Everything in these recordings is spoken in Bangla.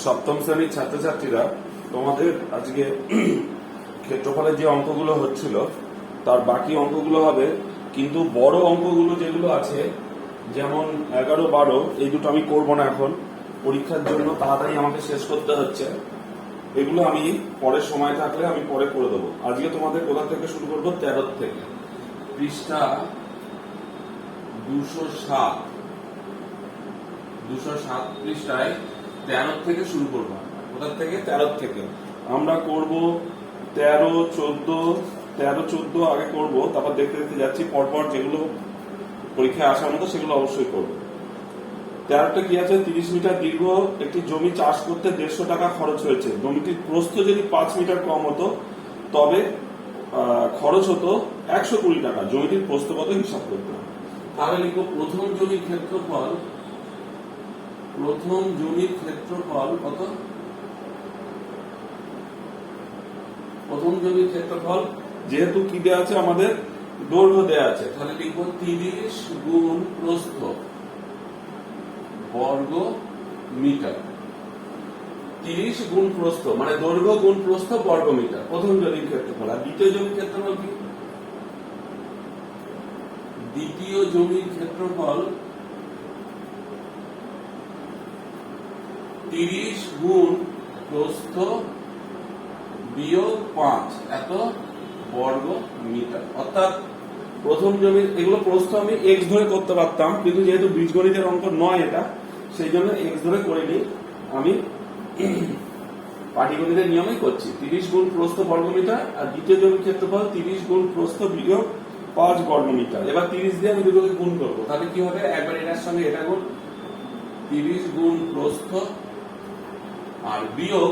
সপ্তম শ্রেণীর ছাত্রছাত্রীরা, তোমাদের আজকে ক্ষেত্রফলের যে অঙ্কগুলো হচ্ছিল তার বাকি অঙ্কগুলো হবে, কিন্তু বড় অঙ্কগুলো যেগুলো আছে যেমন 11, 12 এই দুটো আমি করব না এখন, পরীক্ষার জন্য তাড়াতাড়ি আমাকে শেষ করতে হচ্ছে। এগুলো আমি পরে সময় থাকলে আমি পরে করে দেবো। আজকে তোমাদের কোথা থেকে শুরু করবো? 13 থেকে, পৃষ্ঠা 207 পৃষ্ঠায় 13 থেকে শুরু করবো। কোথা থেকে? 13 থেকে আমরা করব 13, 14 আগে করব, তারপর দেখতে দেখতে যাচ্ছি পরপর যেগুলো পরীক্ষায় আসার মতো সেগুলো অবশ্যই করব। 13টা কি আছে? 30 মিটার দীর্ঘ একটি জমি চাষ করতে 150 টাকা খরচ হয়েছে। জমিটির প্রস্থ যদি 5 মিটার কম হতো তবে খরচ হতো 120 টাকা। জমিটির প্রস্থ কত হিসাব করতে হবে। তাহলে লিখবো প্রথম জমির ক্ষেত্রফল কত? প্রথম জমির ক্ষেত্রফল যেহেতু কি দেয়া আছে, আমাদের দৈর্ঘ্য দেয়া আছে, তাহলে লিখবো 30 গুণ প্রস্থ বর্গ মিটার। 30 গুণ প্রস্থ মানে দৈর্ঘ্য গুণ প্রস্থ বর্গ মিটার, প্রথম জমির ক্ষেত্রফল। আর দ্বিতীয় জমির ক্ষেত্রফল কি? দ্বিতীয় জমির ক্ষেত্রফল 30 গুণ প্রস্থ বিয়োগ 5 এত বর্গ মিটার। অর্থাৎ প্রথম জমির এগুলো প্রস্থ আমি x ধরে করতে পারতাম, কিন্তু যেহেতু বীজগণিতের অঙ্ক নয় এটা, সেই জন্য x ধরে করে নিই। আমি পাটিগণিতের নিয়মেই করছি। 30 গুণ প্রস্থ বর্গ মিটার, আর দ্বিতীয় জমির ক্ষেত্রফল 30 গুণ প্রস্থ বিয়োগ 5 বর্গ মিটার। এবার 30 দিয়ে আমি দুটোকে গুণ করবো, তাহলে কি হবে? একবার এটার সঙ্গে এটা গুণ, 30 গুণ প্রস্থ আর বিয়োগ,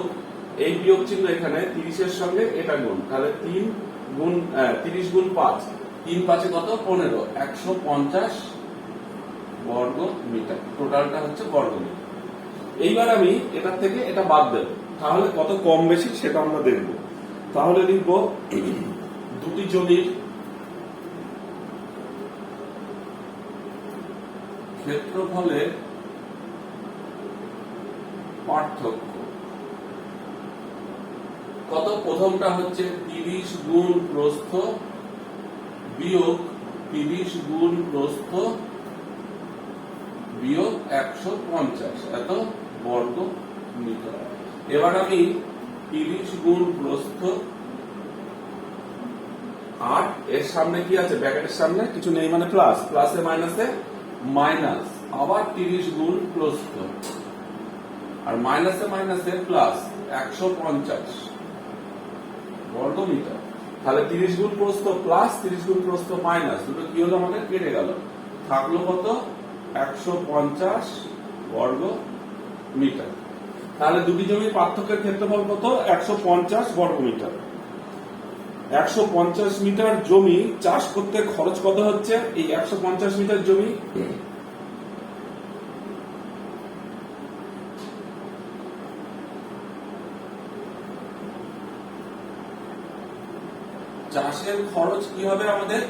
এই বিয়োগ চিহ্ন এখানে 30 এর সঙ্গে এটা গুণ, তাহলে 30 গুণ 5, 3 5 কত? 15, 150 বর্গ মিটার। টোটালটা হচ্ছে বর্গ মিটার। এইবার আমি এটার থেকে এটা বাদ দেব, তাহলে কত কম বেশি সেটা আমরা দেখব। তাহলে লিখব দুটি জমির ক্ষেত্রফলের পার্থক্য কত? প্রথমটা হচ্ছে 30 গুণ প্রস্থ বিয়োগ 30 গুণ প্রস্থ বিয়োগ 150 এত বর্গ মিটার। এবার আমি 30 গুণ প্রস্থ আর এর সামনে কি আছে? ব্র্যাকেটের সামনে কিছু নেই মানে প্লাস, প্লাসে মাইনাসে মাইনাস, আবার 30 গুণ প্রস্থ আর মাইনাসে মাইনাসে প্লাস 150 বর্গ মিটার। তাহলে 30 গুণ প্রস্থ প্লাস 30 গুণ প্রস্থ মাইনাস, দুটো কি হলো? আমাদের কেটে গেল, থাকলো কত? 150 বর্গ মিটার। তাহলে দুটি জমির পার্থক্যের ক্ষেত্রফল কত? 150 বর্গ মিটার। 150 মিটার জমি চাষ করতে খরচ কত হচ্ছে? এই 150 মিটার জমি চাষের খরচ কি হবে আমাদের?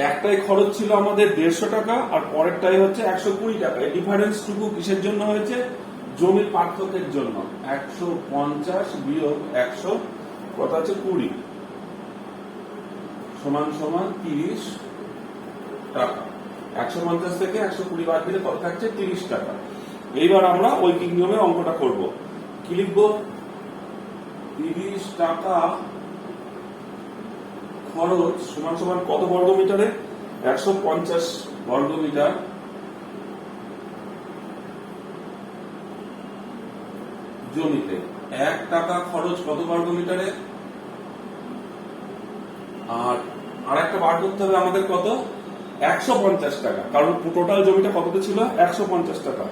একটাই খরচ ছিল আমাদের 150 টাকা, আর পরেরটাই হচ্ছে 120 টাকা। এই ডিফারেন্স টুকু কিসের জন্য হয়েছে? জমির পার্থক্যের জন্য। 150 বিয়োগ 100 কত আছে? 20 সমান সমান 30 টাকা। 150 থেকে 120 বাদ দিলে কত থাকছে? 30 টাকা। এইবার আমরা ঐকিক নিয়মে অঙ্কটা করব। কি লিখবো? 30 টাকা খরচ সমান সমান কত বর্গ মিটারে? 150 বর্গ মিটার জমিতে। 1 টাকা খরচ কত বর্গ মিটারে? আর একটা বার করতে হবে আমাদের কত? 150 টাকা, কারণ টোটাল জমিটা কততে ছিল? 150 টাকা।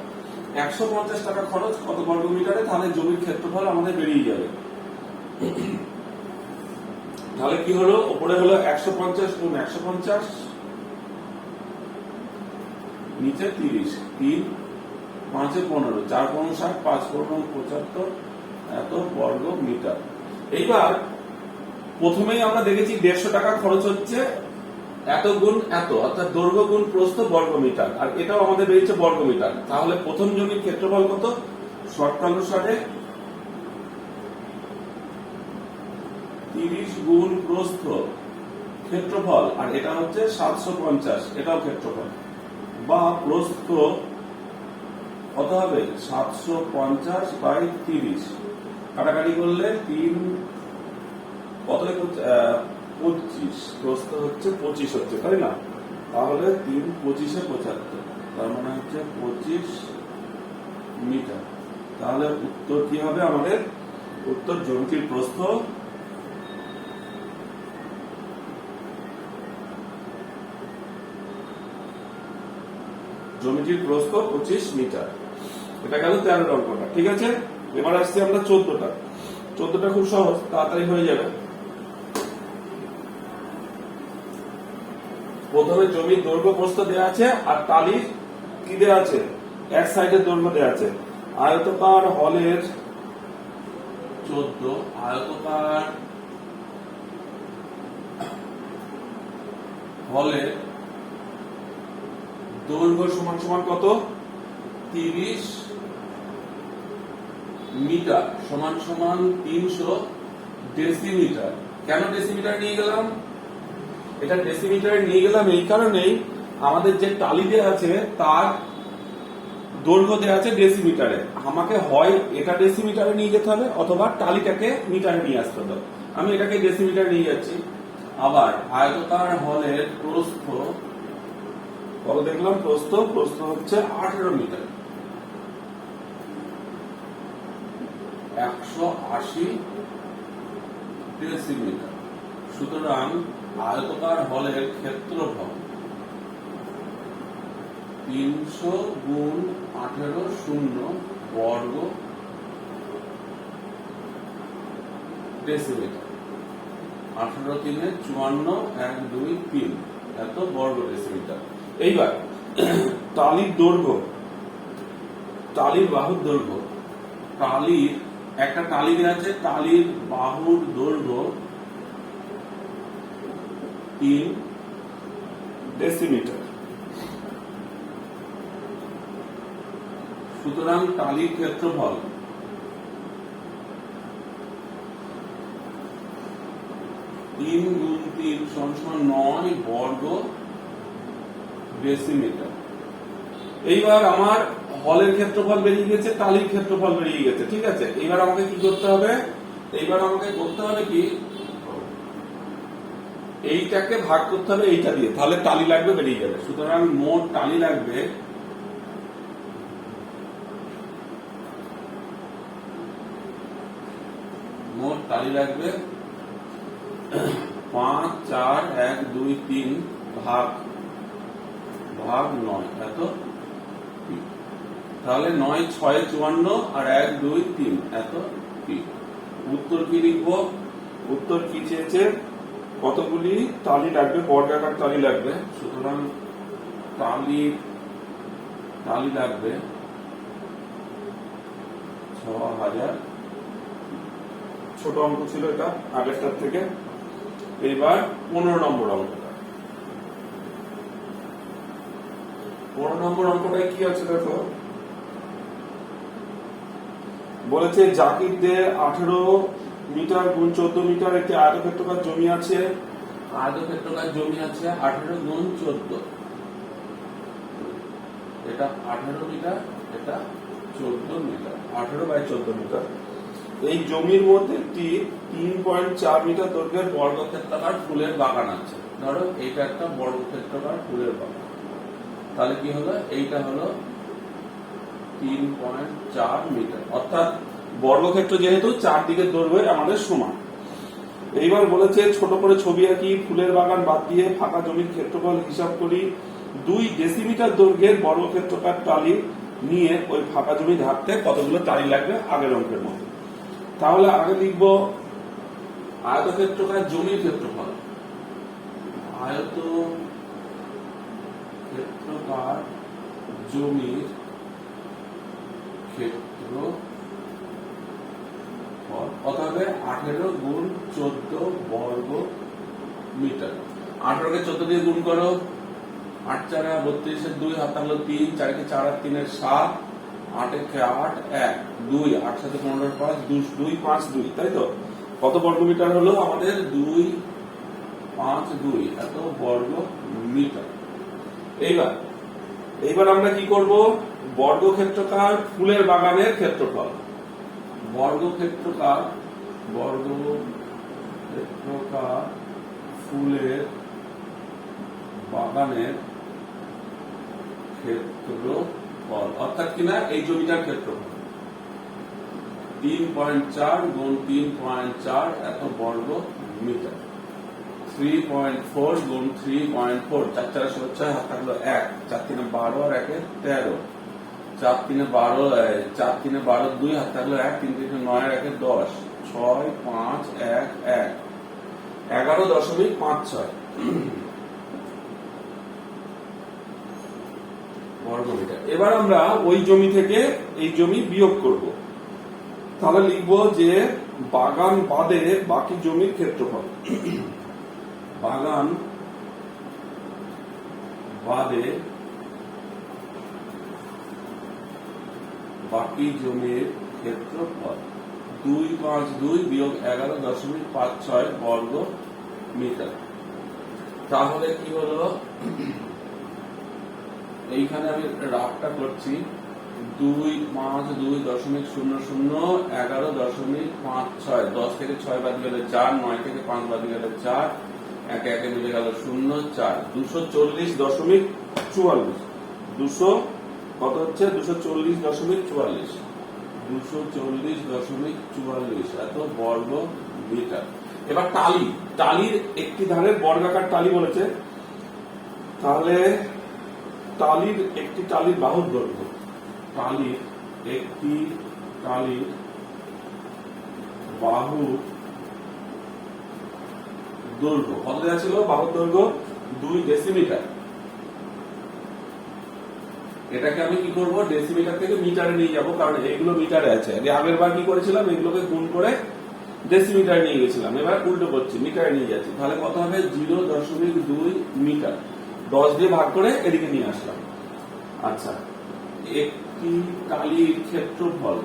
150 টাকা খরচ কত বর্গ মিটারে? তাহলে জমির ক্ষেত্রফল আমাদের বেরিয়ে যাবে। তাহলে কি হলো? উপরে হলো 150 গুণ 150, নিচে 30, 3 5 15, 4 15 60, 5 15 75 এত বর্গ মিটার। এইবার প্রথমেই আমরা দেখেছি 150 টাকা খরচ হচ্ছে এত গুণ এত, অর্থাৎ দৈর্ঘ্য গুণ প্রস্থ বর্গ মিটার, আর এটাও আমাদের বেরিয়েছে বর্গ মিটার। তাহলে প্রথম জমির ক্ষেত্রফল কত? শর্তানুসারে 30 গুণ প্রস্থ ক্ষেত্রফল, আর এটা হচ্ছে 750, এটাও ক্ষেত্রফল, বা প্রস্থ কত হবে 750/30, কাটাকাটি করলে 3 কত 25, প্রস্থ হচ্ছে 25 হচ্ছে, তাই না? তাহলে 3 25 75, তার মানে হচ্ছে 25 মিটার। তাহলে উত্তর কি হবে আমাদের? উত্তর জ্যামিতির প্রস্থ জ্যামিতির প্রস্থ 25 মিটার। এটা গেল 13 অঙ্কটা, ঠিক আছে। এবার আসছি আমরা 14টা। 14টা খুব সহজ, তাড়াতাড়ি হয়ে যাবে। প্রথমে জমির দৈর্ঘ্য প্রস্থ দেওয়া আছে, আর টালির কি দেওয়া আছে? এক সাইডের দৈর্ঘ্য দেওয়া আছে। আয়তকার হলের 14, আয়তকার হলের দৈর্ঘ্য সমান সমান কত? 30 মিটার সমান সমান 300 ডেসিমিটার। কেন ডেসিমিটার নিয়ে গেলাম? এটা ডেসিমিটারে নিয়ে গেলাম এই কারণেই, আমাদের যে টালি দেওয়া আছে তার দৈর্ঘ্য দেওয়া আছে ডেসিমিটারে। আমাকে হয় এটা ডেসিমিটারে নিয়ে যেতে হবে, অথবা টালিটাকে মিটারে নিয়ে আসতে হবে। আমি এটাকে ডেসিমিটারে নিয়ে যাচ্ছি। আবার আয়তকার হলের প্রস্থ কত দেখলাম? প্রস্থ হচ্ছে 18 মিটার, 180 ডেসিমিটার। সুতরাং আয়তকার হলের ক্ষেত্রফল 300 গুণ 18 শূন্য বর্গ ডেসিমিটার। 18 3 54, 1 2 3 এত বর্গ ডেসিমিটার। এইবার টালির দৈর্ঘ্য, টালির বাহুর দৈর্ঘ্য, টালির একটা টালি দেওয়া আছে, টালির বাহুর দৈর্ঘ্য 3 ডেসিমিটার। সুতরাং টালির ক্ষেত্রফল 3 গুণ 3 সমান 9 বর্গ ডেসিমিটার। এইবার আমার হলের ক্ষেত্রফল বেরিয়ে গেছে, টালির ক্ষেত্রফল বেরিয়ে গেছে, ঠিক আছে। এইবার আমাকে কি করতে হবে? এইবার আমাকে করতে হবে কি, এইটাকে ভাগ করতে হবে এইটা দিয়ে, তাহলে টালি লাগবে বেরিয়ে যাবে। সুতরাং মোট টালি লাগবে মোট টালি লাগবে 5 4 1 2 3 ভাগ 9 এত। তাহলে 9 6 54 আর 1 2 3 এত পি। উত্তর কি লিখবো? উত্তর কি চেয়েছে? কতগুলি টালি লাগবে? বর্গাকার টালি লাগবে। সুতরাং টালি লাগবে 6000। ছোট অঙ্ক ছিল এটা আগেরটার থেকে। এইবার 15 নম্বর অঙ্কটা। 15 নম্বর অঙ্কটায় কি আছে দেখো। বলেছে জাকিরদের 18 মিটার গুণ 14 মিটার একটি আয়তক্ষেত্রাকার জমি আছে। আয়তক্ষেত্রাকার জমি আছে 18 গুণ 14, এটা 18 মিটার, এটা 14 মিটার, 18/14 মিটার। এই জমির মধ্যে একটি 3.4 মিটার দৈর্ঘ্যের বর্গক্ষেত্রাকার ফুলের বাগান আছে। ধরো এইটা একটা বর্গক্ষেত্রাকার ফুলের বাগান। তাহলে কি হলো? এইটা হলো 3.4 মিটার, অর্থাৎ বর্গক্ষেত্র যেহেতু চারদিকের দৈর্ঘ্য আমাদের সমান। এইবার বলেছে ছোট করে ছবি আঁকি, ফুলের বাগান বাদ দিয়ে ফাঁকা জমির ক্ষেত্রফল হিসাব করি। 2 ডেসিমিটার দৈর্ঘ্যের বর্গক্ষেত্রাকার টালি নিয়ে ওই ফাঁকা জমি ঢাকতে কতগুলো টালি লাগবে আগের অঙ্কের মতো। তাহলে আগে লিখবো আয়তক্ষেত্রাকার জমির ক্ষেত্রফল। আয়তক্ষেত্রাকার জমির ক্ষেত্রফল অতএব 18 গুণ 14 বর্গ মিটার। 18 কে 14 দিয়ে গুণ করো, 8 4 32 2 হাত হলো 3, 4 কে 4 আর 3 এর 7, 8 একে 8 1 2 8 সাথে 15 5 2 5 2, তাই তো? কত বর্গমিটার হলো আমাদের? 2 5 2 এত বর্গ মিটার। এইবার আমরা কি করব? বর্গক্ষেত্রকার ফুলের বাগানের ক্ষেত্রফল। বর্গক্ষেত্রকার ফুলের বাগানের ক্ষেত্রফল, অর্থাৎ কিনা এই জমিটার ক্ষেত্রফল 3.4 গুণ 3.4 এত বর্গ মিটার। 3.4 গুণ 3.4, 4 4 16, হাত থাকলো 1, 4 3 12 আর 1 13, 4 3 12, 4 3 12, 2 হাত থাকলো 1, 3 3 9 আর 1 10, 6 5 1 1, 11.56 বর্গমিটার। এবার আমরা ওই জমি থেকে এই জমি বিয়োগ করব। তাহলে লিখবো যে বাগান বাদে বাকি জমির ক্ষেত্রফল। বাগান বাদে বাকি জমির ক্ষেত্রফল 252 বিয়োগ 11.56 বর্গ মিটার। তাহলে কি হলো? এইখানে আমি রাফটা করছি 252.00 11.56, 10 থেকে 6 বাদ গেলে 4, 9 থেকে 5 বাদ গেলে 4, 1 1 মিলে গেল 0, 4, 240.44, 200 কত হচ্ছে? 240.44, 240.44 এত বর্গ মিটার। এবার টালির একটি ধারের বর্গাকার টালি বলেছে। তাহলে একটি টালির বাহুর দৈর্ঘ্য, একটি টালির বাহুর দৈর্ঘ্য কত দেওয়া ছিল? বাহুর দৈর্ঘ্য 2 ডেসিমিটার। এটাকে আমি কি করব? ডেসিমিটার থেকে মিটারে নিয়ে যাব, কারণ এগুলো মিটারে আছে। আগের বার কি করেছিলাম? এগুলোকে গুণ করে ডেসিমিটারে নিয়ে গেছিলাম। এবার উল্টো করছি, মিটারে নিয়ে যাচ্ছি। তাহলে কত হবে? 0.2 মিটার। 10 দিয়ে ভাগ করে এদিকে নিয়ে আসলাম। আচ্ছা, একটি টালির ক্ষেত্রফল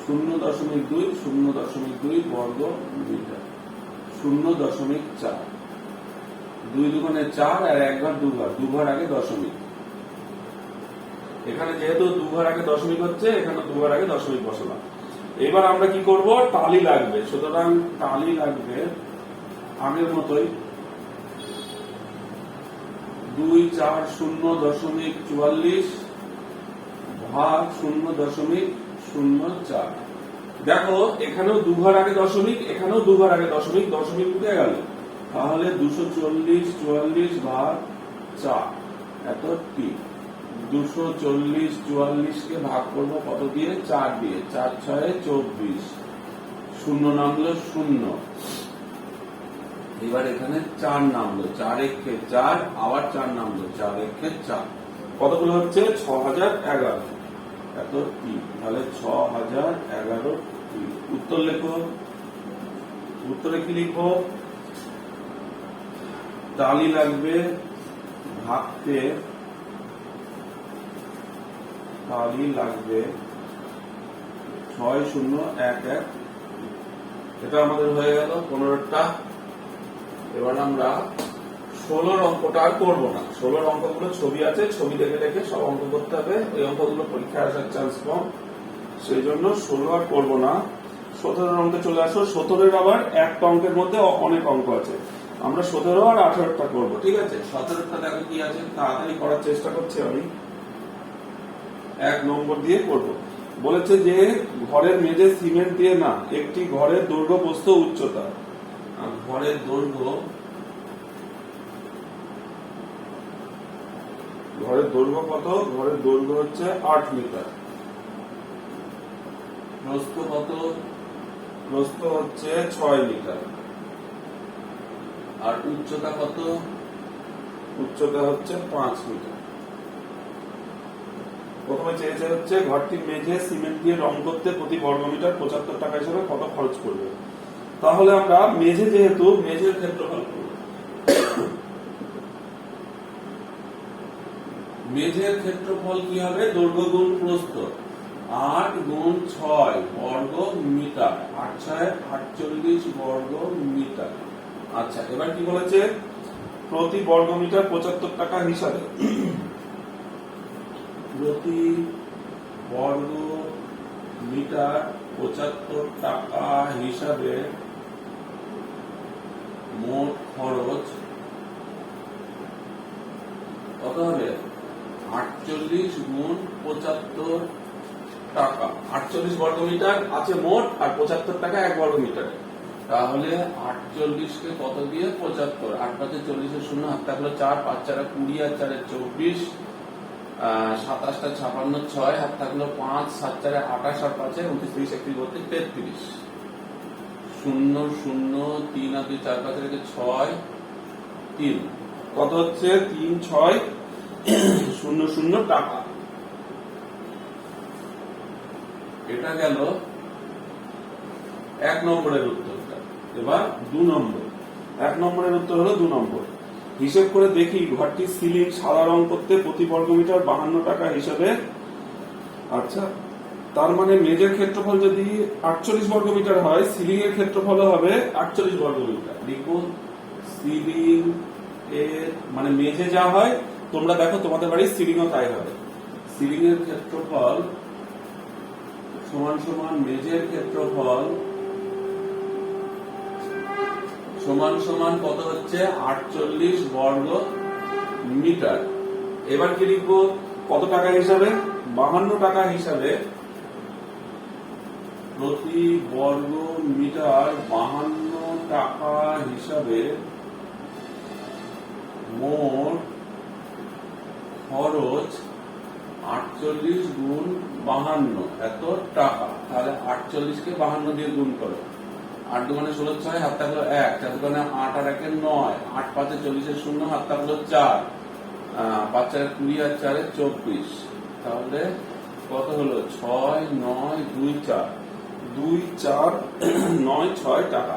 0.2 বর্গ মিটার, 0.4, 2 দুগুণে 4 আর 1 ঘর 2 ঘর, 2 ঘর আগে দশমিক। এখানে যেহেতু 2 ঘর আগে দশমিক হচ্ছে, এখানে 2 ঘর আগে দশমিক বসালাম। এবার আমরা কি করব? টালি লাগবে। সুতরাং টালি লাগবে আগের মতোই 2 4 0.44 ভাগ 0.04। দেখো এখানেও 2 ঘর আগে দশমিক, এখানেও 2 ঘর আগে দশমিক, দশমিক উঠে গেল। তাহলে 240 ভাগ 4 এত টি। 240 কে ভাগ করবো কত দিয়ে? 4 দিয়ে। 4 6 24, 0 নামলো 0। এবার এখানে 4 নামলো, 4 1 4, আবার 4 নামলো, 4 1 4। কতগুলো হচ্ছে? 6011 এত টি। তাহলে 6011 টি। উত্তর লেখো। উত্তরে কি লিখবো? টালি লাগবে ভাগতে, টালি লাগবে 6011। এটা আমাদের হয়ে গেল 15টা। এবার আমরা 16 অঙ্কটা আর করবো না। 16 অঙ্কগুলো ছবি আছে, ছবি দেখে দেখে সব অঙ্ক করতে হবে। ওই অঙ্কগুলো পরীক্ষায় আসার চান্স কম, সেই জন্য 16 আর করবো না। 17 অঙ্কে চলে আসো। 17 আবার একটা অঙ্কের মধ্যে অনেক অঙ্ক আছে। আমরা 17 আর 18টা করবো, ঠিক আছে? 17টা দেখো কি আছে, তাড়াতাড়ি করার চেষ্টা করছি আমি। 1 নম্বর দিয়ে করব। বলেছে যে ঘরের মেঝে সিমেন্ট দিয়ে না, একটি ঘরের দৈর্ঘ্য প্রস্থ উচ্চতা। ঘরের দৈর্ঘ্য কত? ঘরের দৈর্ঘ্য হচ্ছে 8 মিটার। প্রস্থ কত? প্রস্থ হচ্ছে 6 মিটার। আর উচ্চতা কত? উচ্চতা হচ্ছে 5 মিটার। প্রথমে চেয়েছে হচ্ছে ঘরটির মেঝে সিমেন্ট দিয়ে রং করতে প্রতি বর্গমিটার 75 টাকা হিসেবে কত খরচ পড়বে। তাহলে আমরা মেঝে, যেহেতু মেঝের ক্ষেত্রফল করব, মেঝের ক্ষেত্রফল কি হবে? দৈর্ঘ্য গুণ প্রস্থ, 8 গুণ 6 বর্গ মিটার, 8 6 48 বর্গ মিটার। আচ্ছা, এবার কি বলেছে? প্রতি বর্গ মিটার 75 টাকা হিসাবে, প্রতি বর্গ মিটার 75 টাকা হিসাবে মোট খরচ কত হবে? 48 গুণ 75 টাকা। 48 বর্গ মিটার আছে মোট, আর 75 টাকা 1 বর্গ মিটার। তাহলে 48 কে কত দিয়ে 75, 8 5 40 এর 0, হাত থাকলো 4, 5 4 20 আর 4 24, 27 টা 56, 6 হাত থাকলো 5, 7 4 28 আর 5 29 30 31 32 33 0 0 3 আর 2 4 5 রেখে 6 3 কত হচ্ছে? 3 6 0 0 টাকা। এটা গেল 1 নম্বরের উত্তরটা। এবার 2 নম্বর। 1 নম্বরের উত্তর হলো 2 নম্বর। হিসেব করে দেখি ঘরটির সিলিং সাদা রং করতে প্রতি বর্গ মিটার 52 টাকা হিসাবে। আচ্ছা, তার মানে মেঝের ক্ষেত্রফল যদি 48 বর্গ মিটার হয়, সিলিং এর ক্ষেত্রফল হবে 48 বর্গ মিটার। লিখুন সিলিং এর মানে মেঝে যা হয়, তোমরা দেখো তোমাদের বাড়ির সিলিংও তাই হবে। সিলিং এর ক্ষেত্রফল সমান সমান মেঝের ক্ষেত্রফল সমান সমান কত হচ্ছে? 48 বর্গ মিটার। এবার কি লিখবো? কত টাকা হিসাবে? 52 টাকা হিসাবে প্রতি বর্গ মিটার 52 টাকা হিসাবে মোট খরচ 48 গুণ 52 এত টাকা। তাহলে 48 কে 52 দিয়ে গুণ করো, 8 2 16 6 হাত থাকলো 1, 4 2 8 আর 1 9, 8 5 40 এর 0, হাত থাকলো 4, 5 4 20 আর 4 24। তাহলে কত হলো? 6 9 2 4 2 4 9 6 টাকা।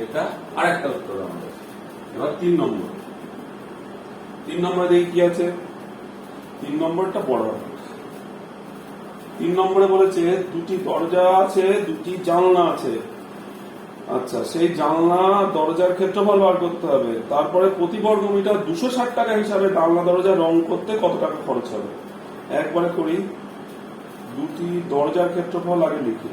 এটা আরেকটা উত্তর আমাদের। এবার 3 নম্বর। 3 নম্বরে দেখি কি আছে। 3 নম্বরটা বড় হবে। 3 নম্বরে বলেছে দুটি দরজা আছে, দুটি জানলা আছে। আচ্ছা, সেই জানলা দরজার ক্ষেত্রফল বার করতে হবে। তারপরে প্রতি বর্গ মিটার 260 টাকা হিসাবে জানলা দরজা রং করতে কত টাকা খরচ হবে? একবারে করি। দুটি দরজার ক্ষেত্রফল আগে লিখি।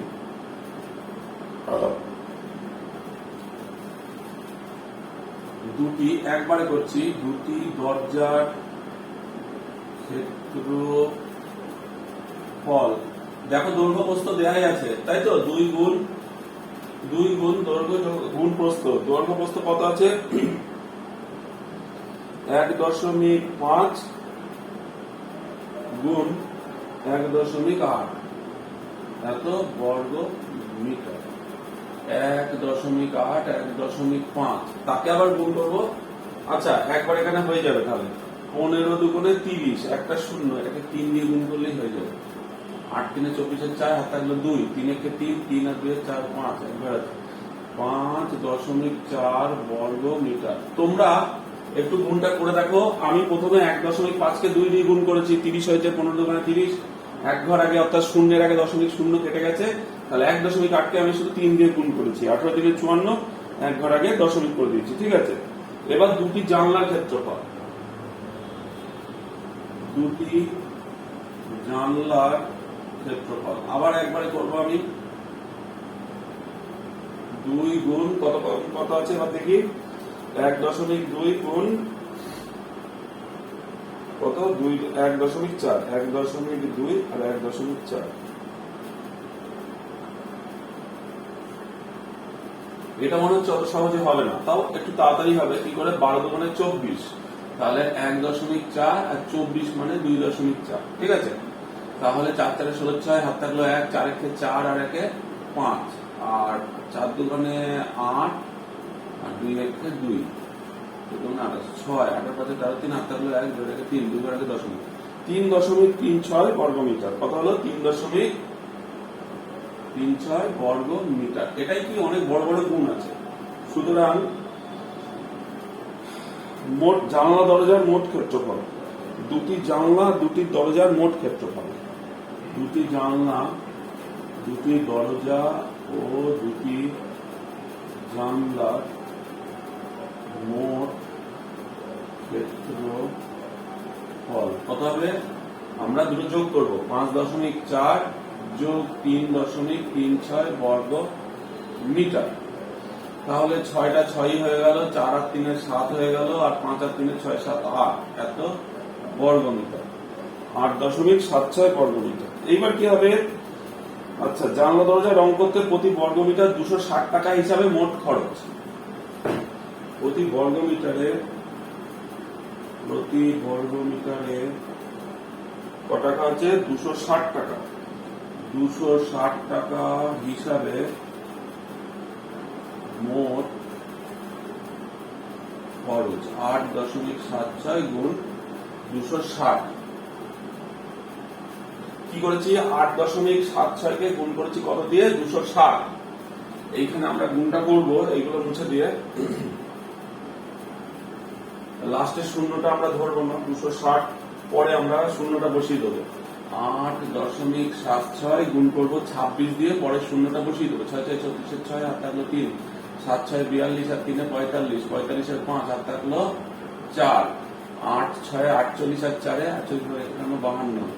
দুটি একবারে করছি। দুটি দরজার ক্ষেত্রফল, দেখো দৈর্ঘ্য প্রস্থ দেয়াই আছে, তাই তো? 2 গুণ দৈর্ঘ্য গুণ প্রস্থ। দৈর্ঘ্য প্রস্থ কত আছে? 1.5 গুণ 1.8 এত বর্গ মিটার। 1.8 1.5 তাকে আবার গুণ করবো। আচ্ছা, একবার এখানে হয়ে যাবে। তাহলে 15 দুগুণে 30, একটা 0, এটাকে 3 দিয়ে গুণ করলেই হয়ে যাবে। 8 3 24 4, হাত থাকলো 2, 3 1 3, 3 আর 2 4 5, 5.4 বর্গ মিটার। তোমরা একটু গুণটা করে দেখো। আমি প্রথমে 1.5 কে 2 দিয়ে গুণ করেছি, 30 হয়েছে। 15 দুগুণে 30, এক ঘর আগে অর্থাৎ শূন্যের আগে 0.0 কেটে গেছে। তাহলে 1.8 কে আমি শুধু 3 দিয়ে গুণ করেছি। 18 3 54, এক ঘর আগে দশমিক করে দিয়েছি। ঠিক আছে। এবার দুটি জানলার ক্ষেত্রফল। দুটি জানলার ক্ষেত্রফল আবার একবারে করবো আমি। 2 গুণ কত আছে এবার দেখি। 1.2 গুণ কত? 1.4, 1.2 আর 1.4। এটা মনে হচ্ছে অত সহজে হবে না, তাও একটু তাড়াতাড়ি হবে। কি করে? 12 দুগুণে 24, তাহলে 1.4 আর 24 মানে 2.4। ঠিক আছে। তাহলে 4 4 16 6, হাত থাকলো 1, 4 1 4 আর 1 5, আর 4 দুগুণে 8 আর 2 1 2, 6 8 5 13 3, হাত থাকলো 1 2 1 3, 2 1 দশমিক 3.36 বর্গ মিটার। কত হলো? 3.36 বর্গ মিটার। এটাই কি অনেক বড় বড় গুণ আছে। সুতরাং মোট জানলা দরজার মোট ক্ষেত্রফল, দুটি জানলা দুটি দরজার মোট ক্ষেত্রফল, দুটি জানলা দুটি দরজা ও দুটি জানলার মোট ক্ষেত্রফল কত হবে? আমরা দুটো যোগ করব, 5.4 যোগ 3.36 বর্গ মিটার। তাহলে 6টা 6 হয়ে গেল, 4 আর 3 7 হয়ে গেল, আর 5 আর 3 6 7 8 এত বর্গ মিটার, 8.76 বর্গ মিটার। এইবার কি হবে? আচ্ছা, জানলা দরজা রং করতে প্রতি বর্গ মিটার 260 টাকা হিসাবে মোট খরচ। প্রতি বর্গ মিটারে ক টাকা আছে? 260 টাকা। 260 টাকা হিসাবে মোট খরচ 8.76 গুণ 260। কি করেছি? 8.76 কে গুণ করেছি কত দিয়ে? 260। এইখানে আমরা গুণটা করব, এইগুলো মুছে দিয়ে। লাস্টের শূন্যটা আমরা ধরবো না, 260 পরে আমরা শূন্যটা বসিয়ে দেবো। 8.76 গুণ করবো 26 দিয়ে, পরে শূন্যটা বসিয়ে দেবো। 6 6 34 6 আর থাকলো 3, 7 6 42 আর 3 45, 45 আর 5 আর থাকলো 4, 8 6 48 আর 4 48 এখানে 52,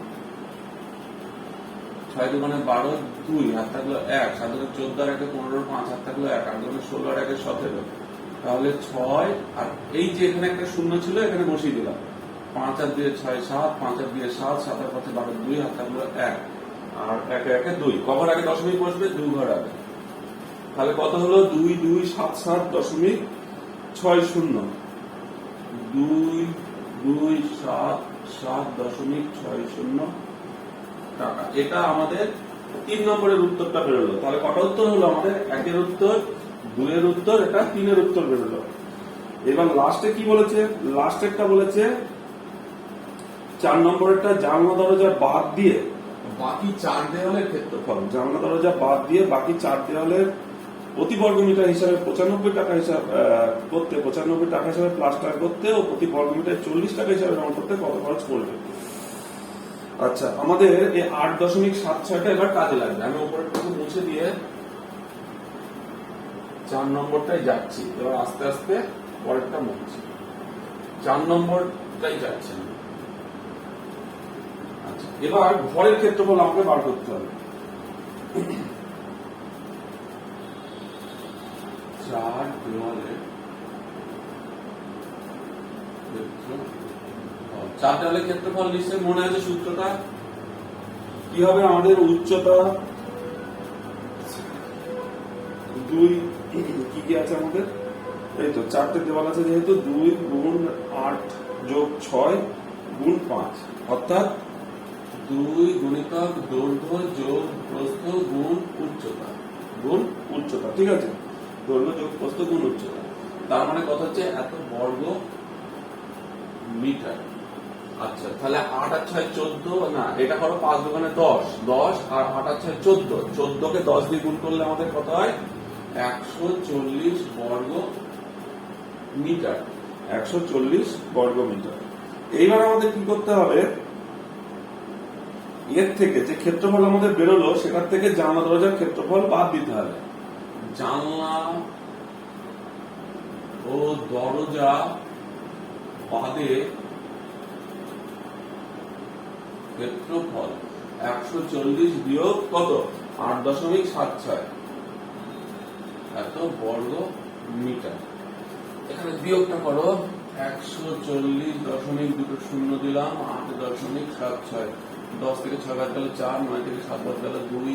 6 দুগুণে 12 2 আর থাকলো 1, 7 14 আর 1 15 5 আর থাকলো 1, 8 দুগুণে 16 আর 1 17। তাহলে 6 আর এই যে এখানে একটা শূন্য ছিল এখানে বসিয়ে দিলাম। 5 আর 2 6 7, 5 আর 2 7, 7 আর 5 12 2 আর থাকলো 1, আর 1 1 2 কখন আগে দশমিক বসবে? 2 ঘর আগে। তাহলে কত হলো? 2277.60 2277.60 টাকা। এটা আমাদের 3 নম্বরের উত্তরটা বেরোলো। তাহলে কটা উত্তর হলো আমাদের? 1 এর উত্তর, 2 এর উত্তর, এটা 3 এর উত্তর বেরোলো। এবার লাস্টে কি বলেছে? লাস্টেরটা বলেছে 4 নম্বরেরটা, জানলা দরজা বাদ দিয়ে বাকি 4 দেওয়ালের ক্ষেত্রফল। জানলা দরজা বাদ দিয়ে বাকি 4 দেওয়ালের প্রতি বর্গ মিটার হিসাবে 95 টাকা হিসাবে করতে, 95 টাকা হিসাবে প্লাস্টার করতে ও প্রতি বর্গ মিটার 40 টাকা হিসাবে রং করতে কত খরচ পড়বে? আচ্ছা, আমাদের এই 8.76টা এবার কাজে লাগবে। আমি উপরের টুকু মুছে দিয়ে 4 নম্বরটাই যাচ্ছি। এবার আস্তে আস্তে পরেরটা মুছছি। 4 নম্বরটাই যাচ্ছে না। আচ্ছা, এবার ঘরের ক্ষেত্রফল আমাকে বার করতে হবে। 4 দেওয়ালের ক্ষেত্রফল, 4 দেওয়ালের ক্ষেত্রফল নিশ্চয়ই মনে আছে সূত্রটা কি হবে? আমাদের উচ্চতা 2, কি কি আছে আমাদের? এই তো 4টে দেওয়াল আছে, যেহেতু 2 গুণ 8 যোগ 6 গুণ 5, অর্থাৎ 2 গুণিতক দৈর্ঘ্য যোগ প্রস্থ গুণ উচ্চতা। ঠিক আছে, দৈর্ঘ্য যোগ প্রস্থ গুণ উচ্চতা। তার মানে কথা হচ্ছে এত বর্গ মিটার। আচ্ছা, তাহলে 8 আর 6 14, না এটা করো 5 দুগুণে 10, 10 আর 8 আর 6 14, 14 কে 10 দিয়ে গুণ করলে আমাদের কত হয়? 140 বর্গ মিটার। 140 বর্গ মিটার। এইবার আমাদের কি করতে হবে? এর থেকে যে ক্ষেত্রফল আমাদের বেরোলো সেটার থেকে জানলা দরজার ক্ষেত্রফল বাদ দিতে হবে। জানলা ও দরজা বাদে ক্ষেত্রফল 140 বিয়োগ কত? 8.76 এত বর্গ মিটার। এখানে বিয়োগটা করো। 140.2 দিলাম, 8.76, 10 থেকে 6 বাদ গেল 4, 9 থেকে 7 বাদ গেল 2,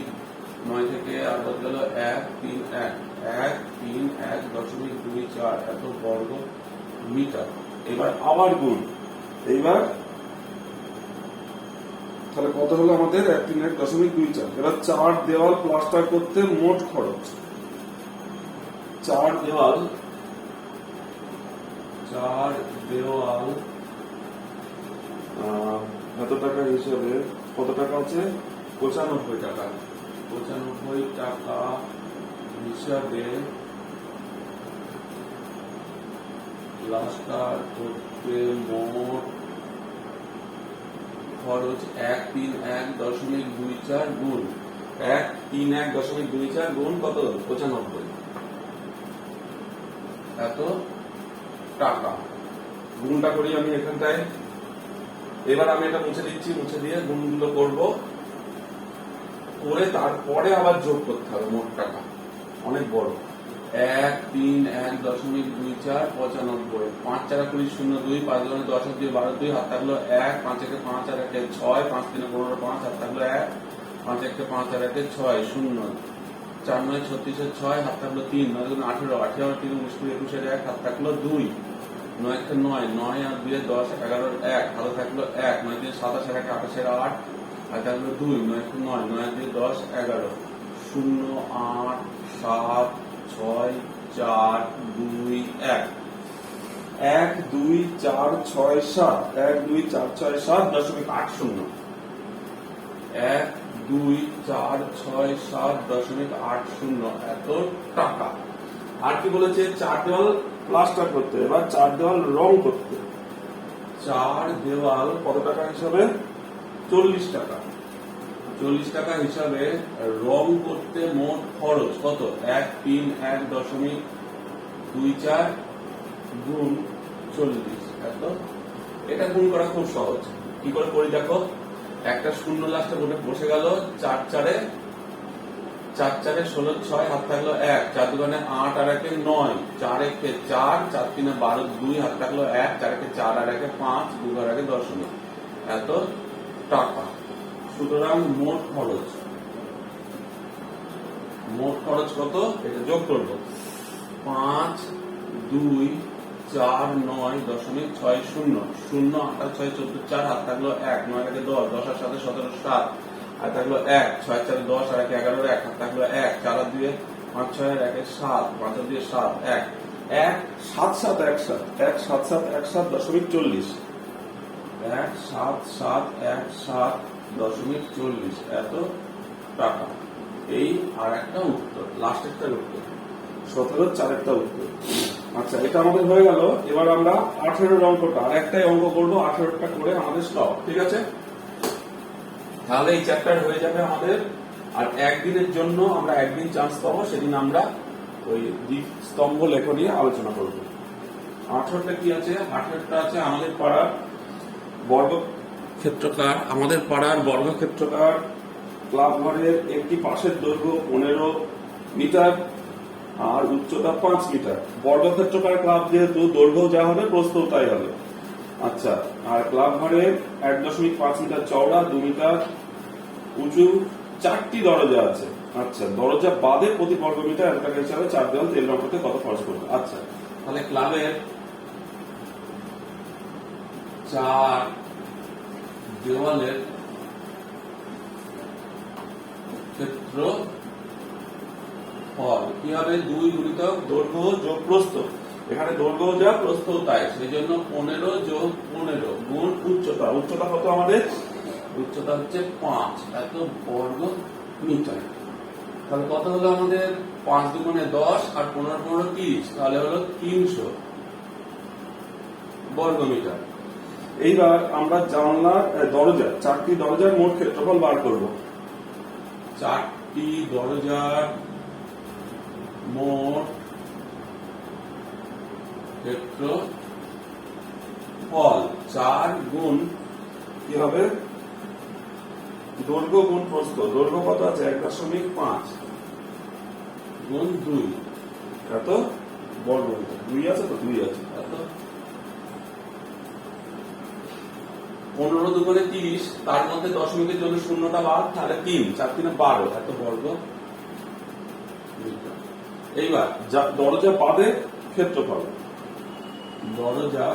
9 থেকে 8 বাদ গেল 1, 3 1, 1 3 1.24 এত বর্গ মিটার। এবার আবার গুণ। এইবার তাহলে কত হলো আমাদের? 1 3 1.24। এবার 4 দেওয়াল প্লাস্টার করতে মোট খরচ, 4 দেওয়াল এত টাকা হিসাবে কত টাকা আছে? 95 টাকা। 95 টাকা হিসাবে প্লাস্টার করতে মোট খরচ 131.24 গুণ 131.24 গুণ কত 95 এত টাকা। গুণটা করি আমি এখানটায়। এবার আমি এটা মুছে দিচ্ছি, মুছে দিয়ে গুণগুলো করব, করে তারপরে আবার যোগ করতে হবে মোট টাকা। অনেক বড় 131.24 95 5 4 20 02 5 2 10 2 12 2 হাত থাকলো 1 5 1 5 আর 1 6 5 3 15 5 হাত থাকলো 1 5 1 5 আর 1 6 0 4 9 36 6 হাত থাকলো 3 9 2 18 18 3 19 21 1 হাত থাকলো 2 9 1 9 9 আর 2 10 11 1 হাত থাকলো 1 9 3 27 1 28 8 হাত থাকলো 2 9 9 9 2 10 11 0 8 7 6 4 2 1 1 2 4 6 7 1 2 4 6 7 .80 1 2 4 6 7.80 এত টাকা। আর কি বলেছে 4 দেওয়াল প্লাস্টার করতে, এবার 4 দেওয়াল রং করতে। 4 দেওয়াল কত টাকা হিসাবে 40 টাকা। 40 টাকা হিসাবে রং করতে মোট খরচ কত 131.24 গুণ 40 এত। এটা গুণ করা খুব সহজ। কি করে করি দেখো, একটা শূন্য লাস্টে বসে গেল, 4 4 16 6 হাত থাকলো 1 4 2 8 আর 1 9 4 1 4 4 3 12 2 হাত থাকলো 1 4 1 4 আর 1 5 2 আর 1 10 এত টাকা। সুতরাং মোট খরচ কত এটা যোগ করব 5 2 4 9.60 0 8 6 14 4 হাত থাকলো 1 9 আর 10 10 আর 7 17 7 হাত থাকলো 1 6 4 10 আর 1 11 1 হাত থাকলো 1 4 আর 2 5 6 আর 1 7 5 আর 2 7 1 1 7 7 1 7 1 7 7 1 7.40 1 7 7 1 7.40 এত টাকা। এই আর একটা উত্তর, লাস্ট একটা উত্তর 17 4 উত্তর। আচ্ছা, এটা আমাদের হয়ে গেল। এবার আমরা 18 অঙ্কটা আর একটাই অঙ্ক করবো, 18টা করে আমাদের স্টপ। ঠিক আছে, তাহলে এই চ্যাপ্টার হয়ে যাবে আমাদের। আর একদিনের জন্য আমরা একদিন চান্স পাবো, সেদিন আমরা ওই দ্বীপ স্তম্ভ লেখ নিয়ে আলোচনা করব। 18টা কি আছে, 18টা আছে আমাদের পাড়ার বর্গক্ষেত্রকার ক্লাব ঘরের একটি পাশের দৈর্ঘ্য 15 মিটার আর উচ্চতা 5 মিটার। বর্গক্ষেত্রকার ক্লাব যেহেতু দৈর্ঘ্য যা হবে প্রস্থও তাই হবে। আচ্ছা, আর ক্লাব ঘরের 1.5 মিটার চওড়া, 2 মিটার উঁচু 4টি দরজা আছে। আচ্ছা, দরজা বাদে প্রতি বর্গ মিটার এত টাকা হিসাবে 4 দেওয়াল তেল রং করতে কত খরচ করবে। আচ্ছা, তাহলে ক্লাবের 4 দেওয়ালের ক্ষেত্রফল কি হবে 2 গুণিতক দৈর্ঘ্য যোগ প্রস্থ। এখানে দৈর্ঘ্য যা প্রস্থ তাই, সেই জন্য 15 যোগ 15 গুণ উচ্চতা। উচ্চতা কত আমাদের, উচ্চতা হচ্ছে 5 এত বর্গ মিটার। তাহলে কত হলো আমাদের 5 দুগুণে 10 আর 15 15 30, তাহলে হলো 300 বর্গ মিটার। এইবার আমরা জানলার দরজা 4টি দরজার মোট ক্ষেত্রফল বার করব। 4টি দরজার মোট ক্ষেত্রফল 4 গুণ কি হবে দৈর্ঘ্য গুণ প্রস্থ। দৈর্ঘ্য কত আছে 1.5 গুণ 2 এত বর্গ মিটার। 2 আছে তো, 2 আছে এত। 15 দুগুণে 30, তার মধ্যে দশমিকের জন্য শূন্যটা বাদ, তাহলে 3 4 3 12 এত বর্গ মিটার। এইবার দরজা বাদে ক্ষেত্রফল, দরজা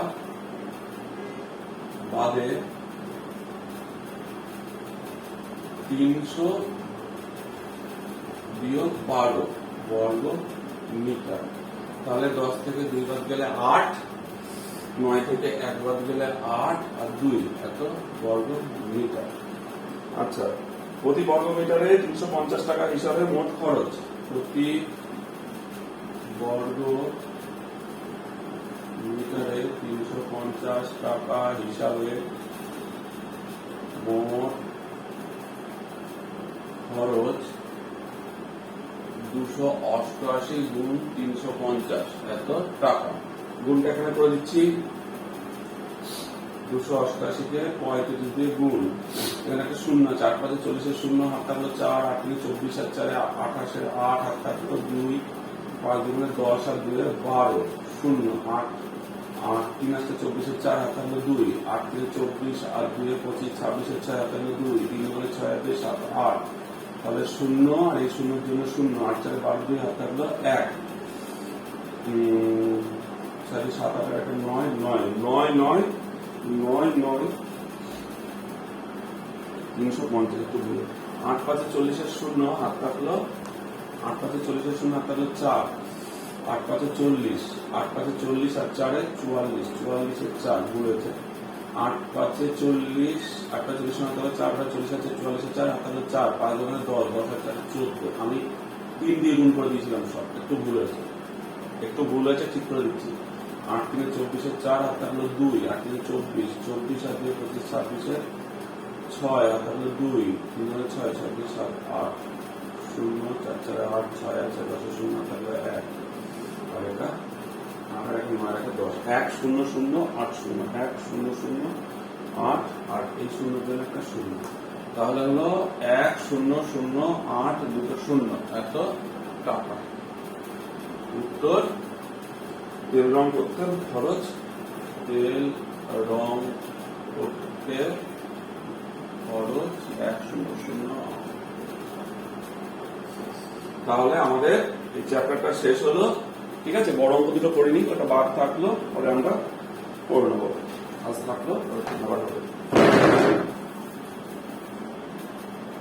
বাদে 300 বিয়োগ 12 বর্গ মিটার। তাহলে 10 থেকে 2 বাদ গেলে 8, 9 থেকে 1 বাদ গেলে 8 আর 2 এত বর্গ মিটার। আচ্ছা, প্রতি বর্গ মিটারে 350 টাকা হিসাবে মোট খরচ। প্রতি বর্গ লিটারে 350 টাকা হিসাবে মোট খরচ 288 গুণ 350 এত টাকা। গুণটা এখানে করে দিচ্ছি, 288 কে 35 দিয়ে গুণ, এখানে একটা শূন্য আছে, 8 5 40 শূন্য, হাত থাকলো 4, 8 3 24 আর 4 28 8, হাত থাকলো 2, 5 2 10 আর 2 12, শূন্য 8 8 3 আসতে 24 4, হাত থাকলো 2, 8 3 24 আর 2 25 26 6, হাত থাকলো 2, 3 বলে 6 আর 2 7 8, তাহলে শূন্য আর এই শূন্যের জন্য শূন্য, 8 4 12 2, হাত থাকলো 1, 4 7 8 9 9 9 9 9 9 350 একটু ভুল, 8 5 40 শূন্য, হাত থাকলো 8 5 40 শূন্য, হাত থাকলো 4, 8 5 40, 8 5 40 আর 4 44, 44 এর 4 ভুল হয়েছে, 8 5 40, 8 5 40 শূন্য, হাত থাকলো 4 40 আছে 44 এর 4, হাত থাকলো 4, 5 2 10, 10 আর 4 14, আমি 3 দিয়ে গুণ করে দিয়েছিলাম সব, একটু ভুল হয়েছে, ঠিক করে দিচ্ছি, 8 3 24 এর 4, হাত থাকলো 2, 8 3 24, 24 আর 2 25 26 এর 6, হাত থাকলো 2, 3 6 26 7 8, 0 4 4 8 6 আছে 10 শূন্য থাকলো 1, আর এটা আর একটা 9 একটা 10, 1 0 0 8 0 1 0 0 8 আর এই শূন্যের জন্য একটা শূন্য, তাহলে হলো 1 0 0 8 দুটো শূন্য এত টাকা। উত্তর তেল রং করতে খরচ, তেল রং করতে খরচ 1 0 0। তাহলে আমাদের এই চ্যাপ্টারটা শেষ হলো, ঠিক আছে। বড় অঙ্ক দুটো করে নিই, ওটা বাদ থাকলো পরে আমরা করে নেবো, আজ থাকলো আবার